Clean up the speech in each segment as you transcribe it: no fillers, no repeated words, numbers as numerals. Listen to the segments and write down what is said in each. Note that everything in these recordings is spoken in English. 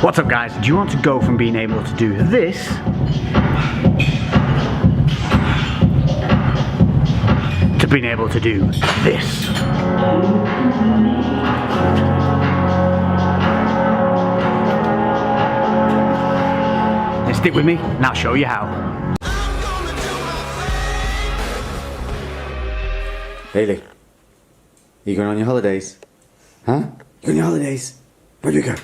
What's up guys, do you want to go from being able to do this to being able to do this? Then stick with me and I'll show you how. Hayley, you going on your holidays? Huh? You on your holidays? Where do you go?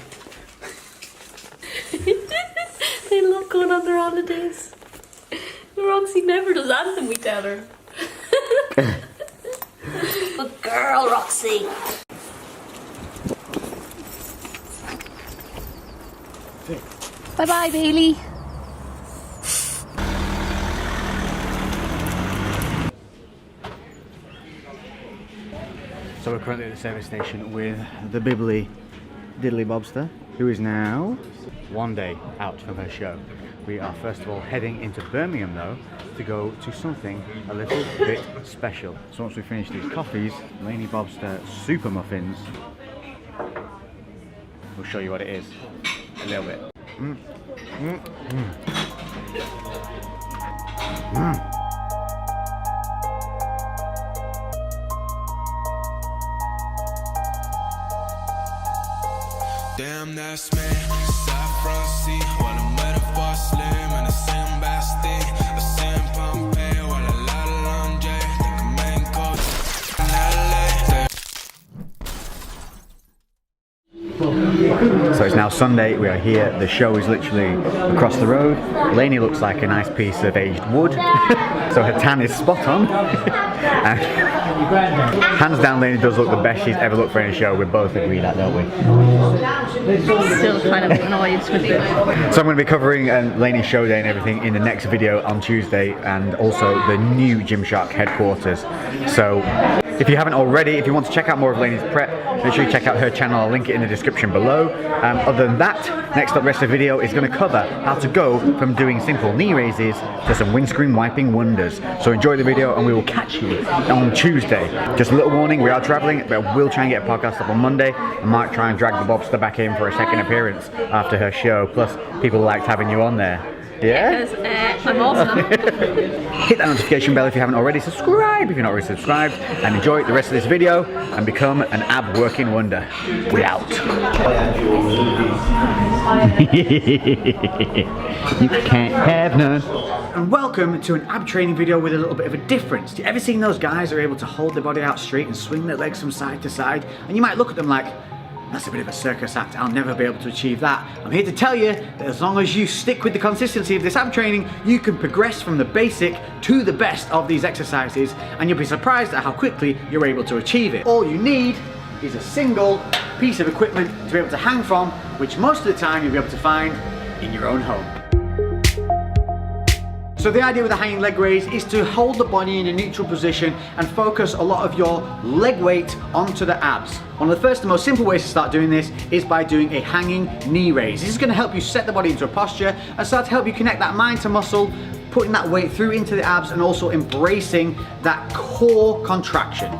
They love going on their holidays. Roxy never does anything we tell her. Good girl, Roxy. Bye bye, Bailey. So we're currently at the service station with the Bibbly Diddly Bobster, who is now one day out from her show. We are first of all heading into Birmingham though to go to something a little bit special. So once we finish these coffees, Lainey Bobster Super Muffins, we'll show you what it is a little bit. Damn, that's me. Saffron sea, while I'm with a boss slim and a Sim Basti, a Sim Pompey, while a lot of laundry. Think I'm main coach in LA. So it's now Sunday, we are here, the show is literally across the road. Lainey looks like a nice piece of aged wood, so her tan is spot on. Hands down, Lainey does look the best she's ever looked for in a show. We both agree that, don't we? Still kind of annoyed with you. So I'm going to be covering Lainey's show day and everything in the next video on Tuesday, and also the new Gymshark headquarters. So if you haven't already, if you want to check out more of Lainey's prep, make sure you check out her channel. I'll link it in the description below. Other than that, next up, rest of the video is going to cover how to go from doing simple knee raises to some windscreen wiping wonders. So enjoy the video and we will catch you on Tuesday. Just a little warning, we are traveling, but we'll try and get a podcast up on Monday. I might try and drag the Bobster back in for a second appearance after her show. Plus, people liked having you on there. Yeah? Because I'm awesome. Hit that notification bell if you haven't already. Subscribe if you're not already subscribed. And enjoy the rest of this video and become an ab working wonder. We out. You can't have none. And welcome to an ab training video with a little bit of a difference. Do you ever seen those guys who are able to hold their body out straight and swing their legs from side to side? And you might look at them like, that's a bit of a circus act, I'll never be able to achieve that. I'm here to tell you that as long as you stick with the consistency of this ab training, you can progress from the basic to the best of these exercises, and you'll be surprised at how quickly you're able to achieve it. All you need is a single piece of equipment to be able to hang from, which most of the time you'll be able to find in your own home. So the idea with the hanging leg raise is to hold the body in a neutral position and focus a lot of your leg weight onto the abs. One of the first and most simple ways to start doing this is by doing a hanging knee raise. This is going to help you set the body into a posture and start to help you connect that mind to muscle, putting that weight through into the abs and also embracing that core contraction.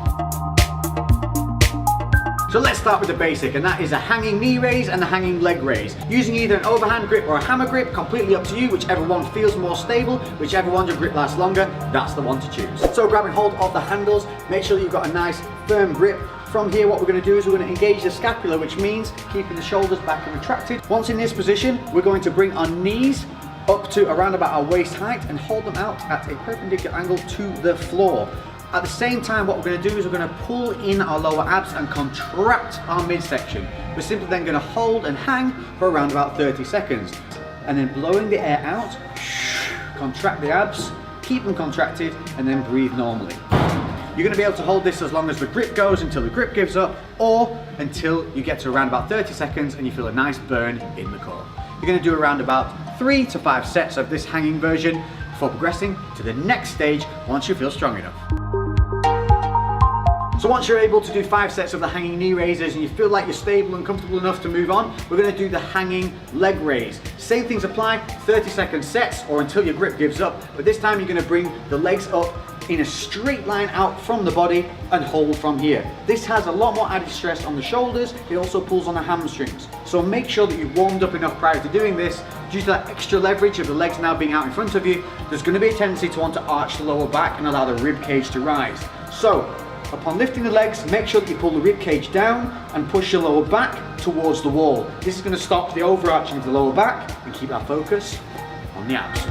So let's start with the basic, and that is a hanging knee raise and a hanging leg raise. Using either an overhand grip or a hammer grip, completely up to you, whichever one feels more stable, whichever one your grip lasts longer, that's the one to choose. So grabbing hold of the handles, make sure that you've got a nice firm grip. From here, what we're going to do is we're going to engage the scapula, which means keeping the shoulders back and retracted. Once in this position, we're going to bring our knees up to around about our waist height and hold them out at a perpendicular angle to the floor. At the same time, what we're going to do is we're going to pull in our lower abs and contract our midsection. We're simply then going to hold and hang for around about 30 seconds. And then blowing the air out, contract the abs, keep them contracted, and then breathe normally. You're going to be able to hold this as long as the grip goes until the grip gives up, or until you get to around about 30 seconds and you feel a nice burn in the core. You're going to do around about 3 to 5 sets of this hanging version before progressing to the next stage once you feel strong enough. So once you're able to do 5 sets of the hanging knee raises and you feel like you're stable and comfortable enough to move on, we're going to do the hanging leg raise. Same things apply, 30-second sets or until your grip gives up, but this time you're going to bring the legs up in a straight line out from the body and hold from here. This has a lot more added stress on the shoulders. It also pulls on the hamstrings. So make sure that you've warmed up enough prior to doing this. Due to that extra leverage of the legs now being out in front of you, there's going to be a tendency to want to arch the lower back and allow the rib cage to rise. So upon lifting the legs, make sure that you pull the rib cage down and push your lower back towards the wall. This is going to stop the overarching of the lower back and keep our focus on the abs.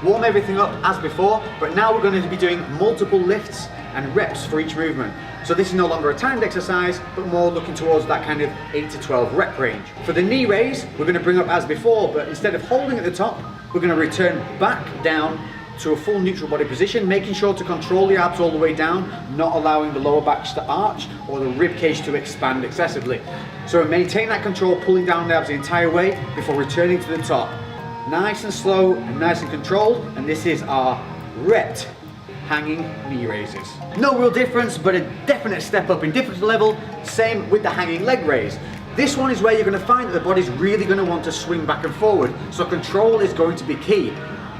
Warm everything up as before, but now we're going to be doing multiple lifts and reps for each movement. So this is no longer a timed exercise, but more looking towards that kind of 8 to 12 rep range. For the knee raise, we're going to bring up as before, but instead of holding at the top, we're going to return back down to a full neutral body position, making sure to control the abs all the way down, not allowing the lower backs to arch or the rib cage to expand excessively. So maintain that control, pulling down the abs the entire way before returning to the top. Nice and slow and nice and controlled, and this is our repped hanging knee raises. No real difference, but a definite step up in difference level. Same with the hanging leg raise. This one is where you're going to find that the body's really going to want to swing back and forward, so control is going to be key.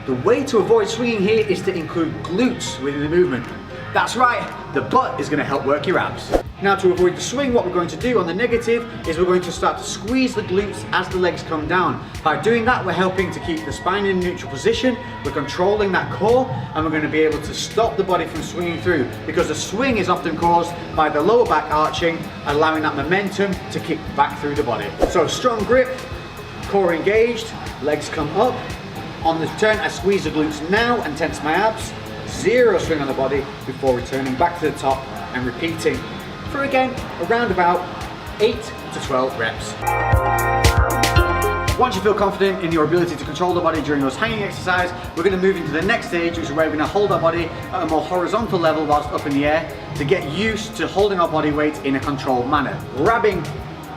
The way to avoid swinging here is to include glutes within the movement. That's right, the butt is going to help work your abs. Now to avoid the swing, what we're going to do on the negative is we're going to start to squeeze the glutes as the legs come down. By doing that, we're helping to keep the spine in a neutral position, we're controlling that core, and we're going to be able to stop the body from swinging through, because the swing is often caused by the lower back arching, allowing that momentum to kick back through the body. So strong grip, core engaged, legs come up. On the turn, I squeeze the glutes now and tense my abs. Zero swing on the body before returning back to the top and repeating for again around about 8 to 12 reps. Once you feel confident in your ability to control the body during those hanging exercises, we're going to move into the next stage, which is where we're going to hold our body at a more horizontal level whilst up in the air to get used to holding our body weight in a controlled manner. Grabbing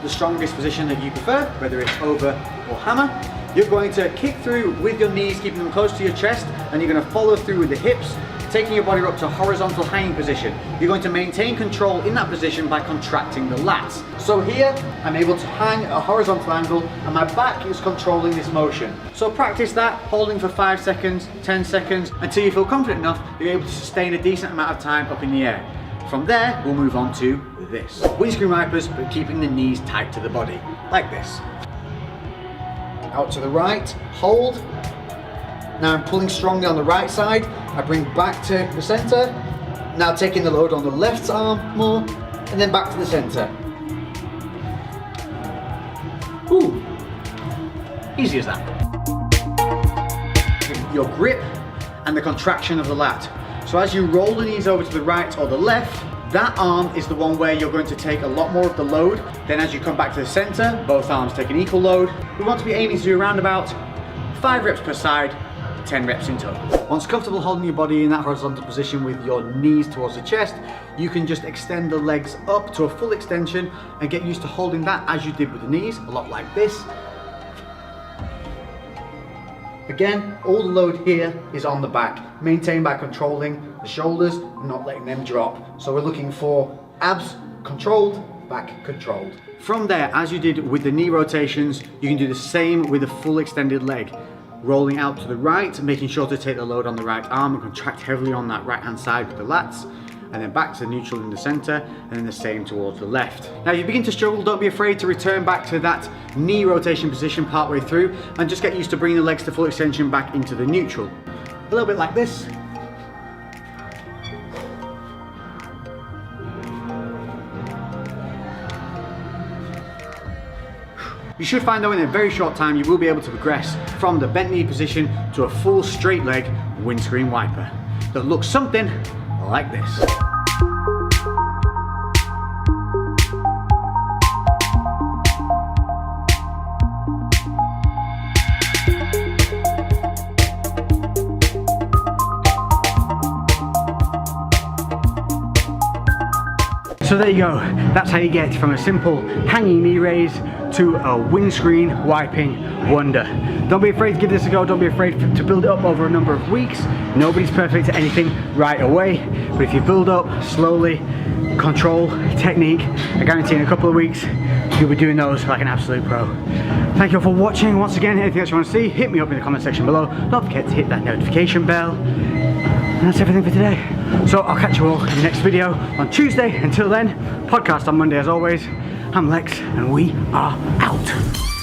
the strongest position that you prefer, whether it's over or hammer. You're going to kick through with your knees, keeping them close to your chest, and you're going to follow through with the hips, taking your body up to a horizontal hanging position. You're going to maintain control in that position by contracting the lats. So here, I'm able to hang at a horizontal angle, and my back is controlling this motion. So practice that, holding for 5 seconds, 10 seconds, until you feel confident enough, you're able to sustain a decent amount of time up in the air. From there, we'll move on to this. Windscreen wipers, but keeping the knees tight to the body, like this. Out to the right, hold. Now I'm pulling strongly on the right side. I bring back to the center. Now taking the load on the left arm more, and then back to the center. Ooh, easy as that. Your grip and the contraction of the lat. So as you roll the knees over to the right or the left, that arm is the one where you're going to take a lot more of the load. Then as you come back to the center, both arms take an equal load. We want to be aiming to do around about 5 reps per side, 10 reps in total. Once comfortable holding your body in that horizontal position with your knees towards the chest, you can just extend the legs up to a full extension and get used to holding that as you did with the knees, a lot like this. Again, all the load here is on the back, maintained by controlling the shoulders and not letting them drop. So we're looking for abs controlled, back controlled. From there, as you did with the knee rotations, you can do the same with a full extended leg. Rolling out to the right, making sure to take the load on the right arm and contract heavily on that right hand side with the lats, and then back to the neutral in the center, and then the same towards the left. Now if you begin to struggle, don't be afraid to return back to that knee rotation position partway through, and just get used to bringing the legs to full extension back into the neutral. A little bit like this. You should find though in a very short time you will be able to progress from the bent knee position to a full straight leg windscreen wiper that looks something like this. So there you go, that's how you get from a simple hanging knee raise to a windscreen wiping wonder. Don't be afraid to give this a go, don't be afraid to build it up over a number of weeks. Nobody's perfect at anything right away, but if you build up slowly, control, technique, I guarantee in a couple of weeks, you'll be doing those like an absolute pro. Thank you all for watching. Once again, anything else you want to see, hit me up in the comment section below. Don't forget to hit that notification bell. And that's everything for today. So I'll catch you all in the next video on Tuesday. Until then, podcast on Monday as always. I'm Lex, and we are out.